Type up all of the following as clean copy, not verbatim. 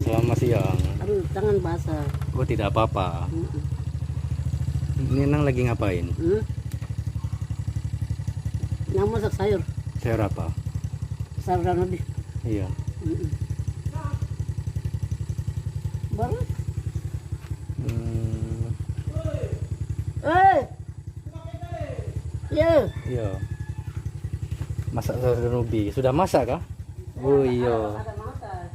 Selamat siang. Aduh, tangan basah. Oh, tidak apa-apa. Ini Nang lagi ngapain? Nang masak sayur. Sayur apa? Sayur nabi. Iya. Baru. Hmm, Iya. iya. Masak sayur ubi. Sudah masak kah? Oh iya. Ada masak.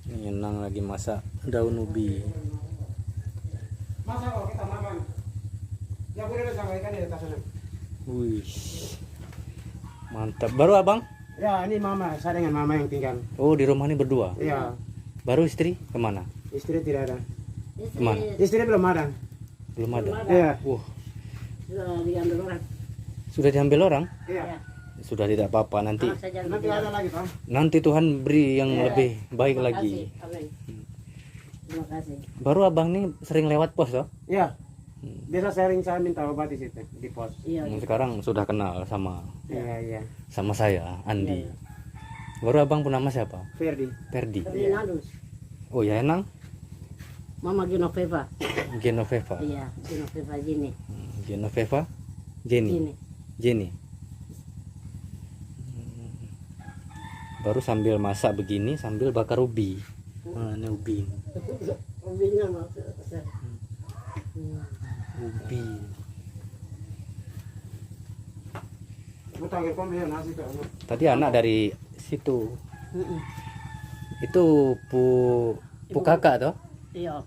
Ini Nang lagi masak daun ubi. Masa kalau kita makan, ya boleh disampaikan di atas sana. Wih, mantap. Baru abang? Ya, ini mama, saya dengan mama yang tinggal. Oh, di rumah ini berdua. Iya, Baru istri kemana? istri tidak ada. Kemana? Istri belum ada. Belum ada. Iya, Wah, Sudah diambil orang. sudah diambil orang? iya. Sudah tidak apa-apa nanti. Anak saya jangan Nanti diambil. ada lagi, Pak. Nanti Tuhan beri yang lebih baik Terima lagi. kasih. Amin. Terima kasih. Baru abang nih sering lewat pos toh? Iya. Biasa sering saya minta obat di situ, di pos. Iya. Sekarang sudah kenal sama Iya. saya, Andi. Iya. Baru abang pun nama siapa? Ferdi. Perdi. Tapi Nalus. Oh ya Enang? Mama Genoveva. Genoveva. Iya, Genoveva Gini. Genoveva? Jenny. Gini. Jenny. Baru sambil masak begini sambil bakar ubi. Ini ubi. Ubinya maksud saya. Ubi. Bukan kau biar nasi tuh. Tadi anak dari situ. Itu pu kakak toh? Iya.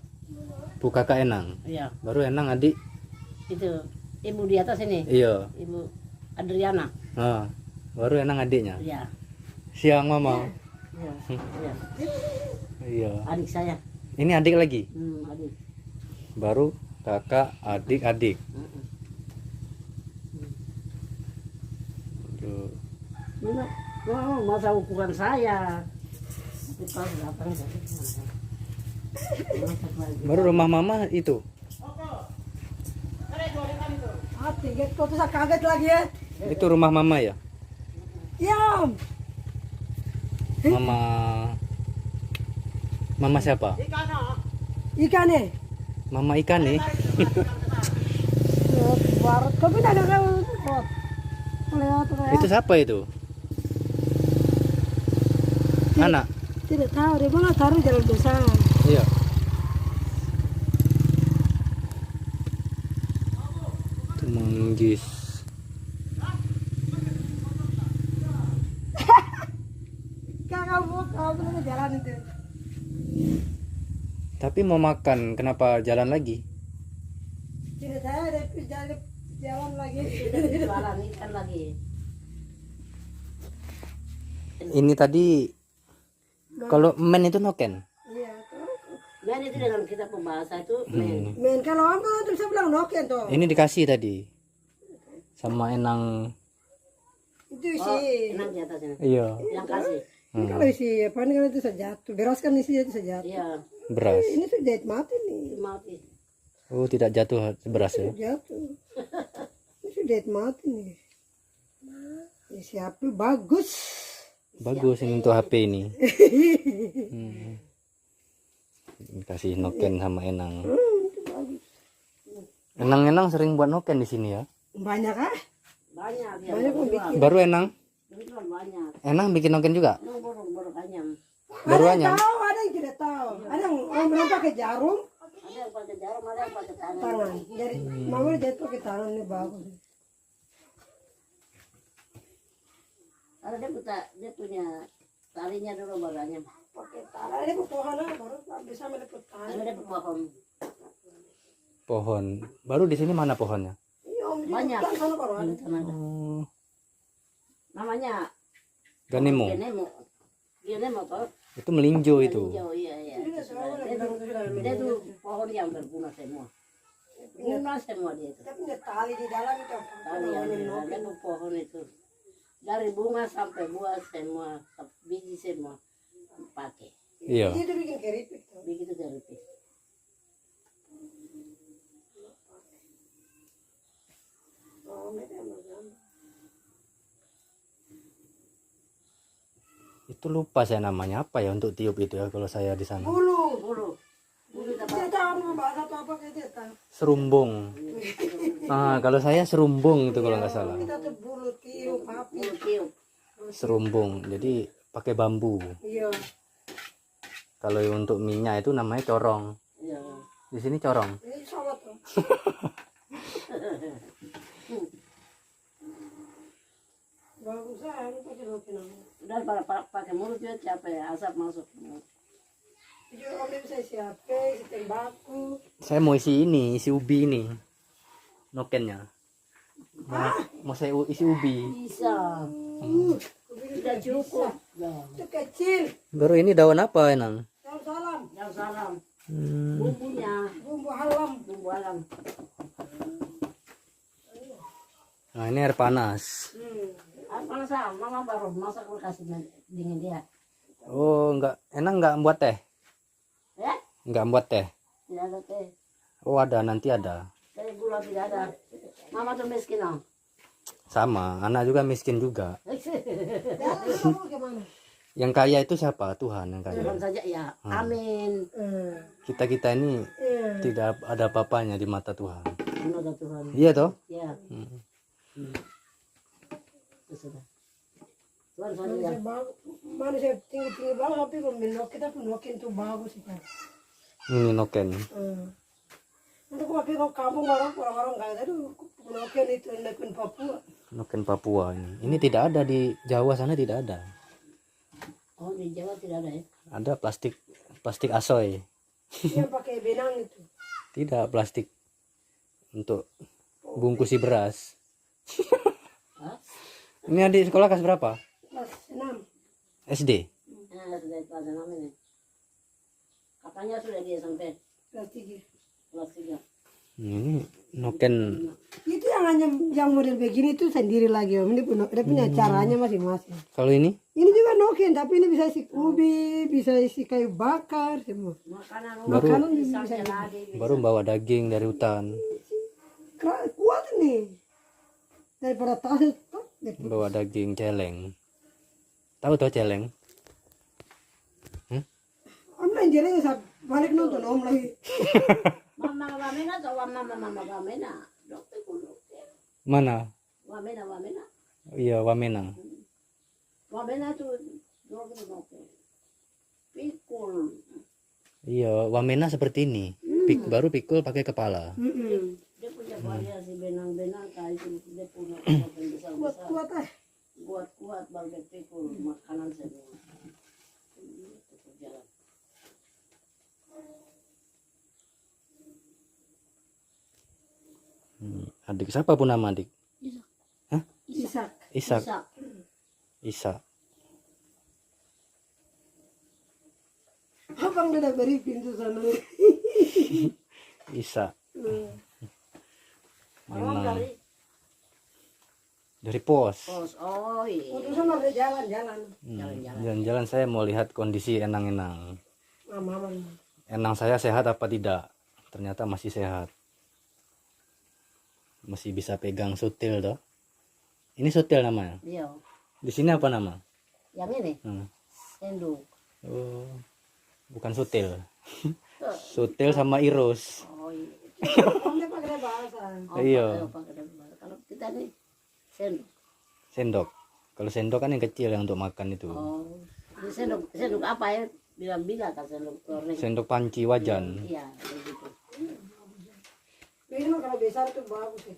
Pu kakak Enang. Iya. Baru Enang adik. Itu ibu di atas ini. Iya. Ibu Adriana. Nah, baru Enang adiknya. Iya. Siang mama. Iya. Iya. Iya. Adik saya. Ini adik lagi. Adik. Baru kakak, adik. Tuh. Ini masa ukuran saya. Itu kalau datang dari mana? Masak lagi. Baru rumah mama itu. Tiket kok tuh saya kaget lagi ya. Itu rumah mama ya? Ya, Mama siapa? ikan nih. Mama ikan nih. Barat, kau tidak ada lewat. Itu siapa itu? Anak. Tidak tahu, dia mana taruh jalan besar. Iya. Itu manggis. Kau belum jalan itu. Tapi mau makan, kenapa jalan lagi? Tidak tahu, dia jalan lagi. Jualan ikan lagi. Ini tadi kalau men itu noken. Iya. Men itu dengan kita pembahasa itu men. Men kalau orang tuh bisa bilang noken tuh. Ini dikasih tadi sama Enang. Itu Oh, isi. enak di atasnya. Iya, Yang kasih. Ini kalau isi apa ini kan itu sejatuh. Beras kan isi itu sejatuh. Iya. beras. Ini sudah mati nih. Mati. Oh, tidak jatuh beras ya? Jatuh. Ini sudah mati nih. Isi api bagus. Bagus ini untuk HP ini. Kasih noken sama Enang. Enang sering buat noken di sini ya. Banyak ah? Banyak. Ya, Banyak kok bikin. Baru Enang. kebetulan banyak. Enang bikin noken juga. Ini baru anyam. Baru Ada yang anyam. tahu, ada yang tidak tahu. Ada yang orang pakai jarum Ada yang pakai jarum, ada yang pakai tangan. tangan. Jadi mama jahit pakai tangan ini bagus. Kalau dia punya talinya dulu baru anyam. Pakai tangan. Ada pohon baru bisa melipat tangan. Ada pohon. Pohon. Baru di sini mana pohonnya? Iya, om, di Banyak. hutan sana baru ada. Di sana ada. Oh, Namanya Ganimo. Genemo toh. Itu melinjo itu. Hijau, iya. Dia Dia tuh pohon yang berguna semua. Guna semua dia itu. tapi ada tali di dalam itu. Tali yang ada tuh pohon itu. Dari bunga sampai buah semua, biji semua pakai. Iya. Itu bikin keripik tuh. Begitu dari itu. Itu lupa saya namanya apa ya untuk tiup itu ya kalau saya di sana. Bulu. Bulu. Bulu dapat. Saya tahu mau bahasa apa kayak dia tahu. Serumbung. Ah, kalau saya serumbung itu kalau nggak salah. Kita tuh bulu tiup api. Bulu tiup. Serumbung. Jadi pakai bambu. Iya. Kalau untuk minyak itu namanya corong. Iya. Di sini corong. Ini sawat tuh. Bagus ah, ini pakai roti namanya. Udah pakai mulut juga capek asap masuk. Itu om bisa isi HP, isi tembakau. Saya mau isi ini, isi ubi ini. Nokennya. Mau saya isi ubi. Bisa. Tidak cukup. Ya. Itu kecil. Baru ini daun apa enang? Daun salam, Yang salam. Hmm. Bumbunya. bumbu halam. Bumbu alam. Nah, ini air panas. Apa sah? Mama baru masak kasih dingin dia. Oh, enggak buat teh. Ya? Enggak buat teh. Tidak ada teh. Oh, ada, nanti ada. Teh gula tidak ada. Mama tuh miskin oh. Sama, anak juga miskin juga. Jangan kamu gimana? Yang kaya itu siapa? Tuhan yang kaya. Tuhan saja ya. Amin. Kita ini tidak ada apa-apanya di mata Tuhan. Semoga Tuhan. Iya toh? Ya. Hmm. Itu sudah. Tuhan saja. Manusia tinggi-tinggi banget tapi kalau kita pun noken tuh bagus sih kan. Ini noken. Untuk kopi ke kampung orang-orang nggak ada tuh noken itu noken Papua. Noken Papua ini. Ini tidak ada di Jawa sana, tidak ada. Oh di Jawa tidak ada ya? Ada plastik asoy. Yang pakai benang itu. Tidak plastik untuk bungkusi beras. Hah? Ini adik sekolah kelas berapa? Kelas 6. SD. Sudah kelas 6 ini. Katanya sudah dia sampai Kelas 3. kelas 3. Ini noken. Itu yang hanya yang model begini tuh sendiri lagi om. Ini dia punya caranya masing-masing. Kalau ini? Ini juga noken tapi ini bisa isi ubi, bisa isi kayu bakar semua. Makanan Makanan bisa bisa lagi. Baru bawa daging dari hutan. kuat nih daripada tas itu. Bawa daging celeng. Tahu toh celeng? Om lain jalan saat balik nonton om lagi. Mama wamena atau mama wamena? Dokter kulo. Mana? Wamena. Iya, wamena. Wamena tuh dokter. Pikul. Iya, wamena seperti ini. Baru pikul pakai kepala. Dia punya variasi benang-benang kayak itu dia punya besar-besar. Kuat ah. Kuat bagai pikul makanan semua. Jalan. Adik siapa pun nama adik? Hah? Isak. Isak. Bisa. Isak. Abang udah beri pintu sana. Isak. Orang Memang dari dari pos. oh iya. Utusan ada jalan-jalan. Jalan-jalan saya mau lihat kondisi Enang-Enang. Mama. Enang saya sehat apa tidak? Ternyata masih sehat. Masih bisa pegang sutil toh. Ini sutil namanya. Iya. Di sini apa nama? Yang ini senduk. Oh, bukan sutil. Sutil sama irus. Oh iya. Om dia pakai bahasa. Oh, Iya. Kalau kita nih senduk. Sendok. Kalau sendok kan yang kecil yang untuk makan itu. Oh, ini senduk apa ya? Bilang-bilang kan senduk korek. Sendok panci wajan. Iya, begitu. Ini mah kalau besar tuh bagus ya.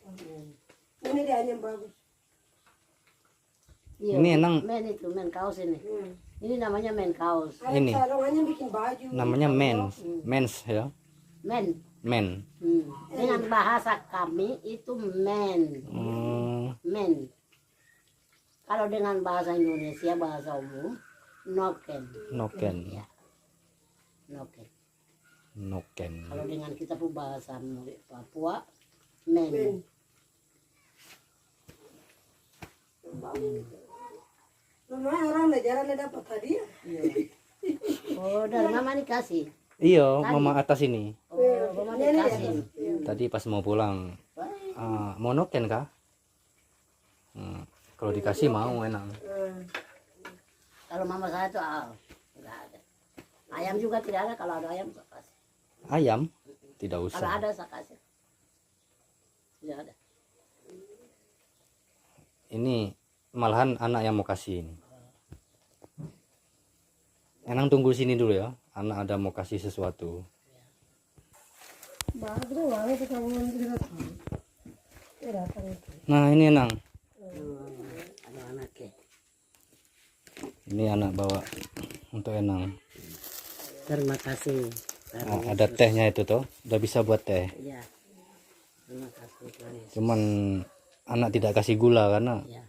Ini dia hanya bagus. Iya, Ini Enang. men itu, men kaos ini. Ini namanya men kaos. Ada Ini. sarungannya bikin baju. Namanya mens ya. Men. Men. Dengan bahasa kami itu men. Men. Kalau dengan bahasa Indonesia, bahasa umum, noken. Noken. Ya. Noken. Noken. Kalau dengan kita pun bahasa Papua, men. Namanya orang ada jalan dapat tadi ya. Iya. Oh, dari mama dikasih. Iya, mama atas ini. Oh, mama dikasih. Tadi pas mau pulang, mau noken kah? Kalau dikasih mau enak. Kalau mama saya tuh nggak ada. Ayam juga tidak ada. Kalau ada ayam saya kasih. Ayam tidak Kalau usah. ada saya kasih. Tidak ada. Ini malahan anak yang mau kasih ini. Enang tunggu sini dulu ya. Anak ada mau kasih sesuatu. Bagus tuh banget tuh kamu nanti datang. Datang itu. Nah ini Enang. Ada anaknya. Ini anak bawa untuk Enang. Terima kasih. Nah, ada tehnya itu tuh. Udah bisa buat teh. Iya. Terima kasih Tuhan Yesus. Cuman anak tidak kasih gula karena Iya.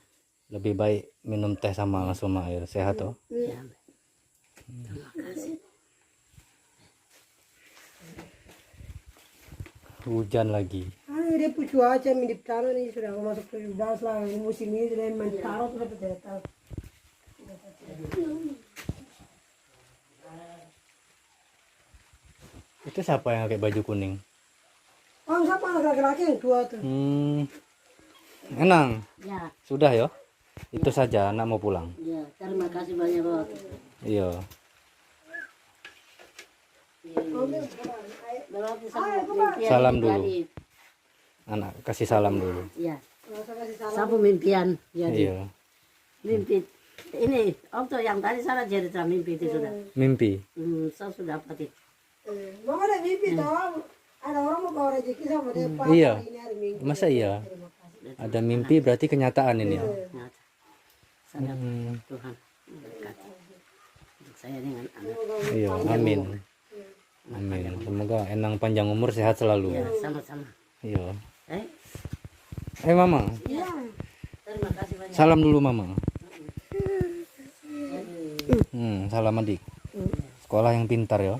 lebih baik minum teh sama langsung air. Sehat tuh. Iya. Terima kasih. Hujan lagi. Dia pun cuaca mirip tanah nih sudah mau masuk 17 lah. Ini musim ini sudah main taruh sudah tidak tahu. Itu siapa yang pakai baju kuning? Oh siapa laki-laki yang tua tuh? Enang. Ya, Sudah ya. Itu saja anak mau pulang. ya. Terima kasih banyak Bapak. Iya. Berarti mimpian Salam ini dulu. jadi. Anak kasih salam dulu. Iya. Kalau saya kasih salam. Sapu mimpian jadi. Iya. Mimpi. Ini untuk yang tadi saya cerita mimpi itu sudah. Mimpi. Saya sudah dapat itu. Mama ada mimpi tahu. Ada orang mau bawa rezeki sama dia Pak. Iya. Hari ini hari Minggu. Masa iya? Ada mimpi berarti kenyataan ini ya. Nyata. Saya Tuhan memberkati untuk saya dengan anak. Iya, amin. Amin. Semoga Enang panjang umur, sehat selalu. Ya, sama-sama. Iya. Mama. Ya. Terima kasih banyak. Salam dulu Mama. Salam adik. Sekolah yang pintar ya.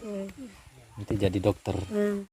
Nanti jadi dokter.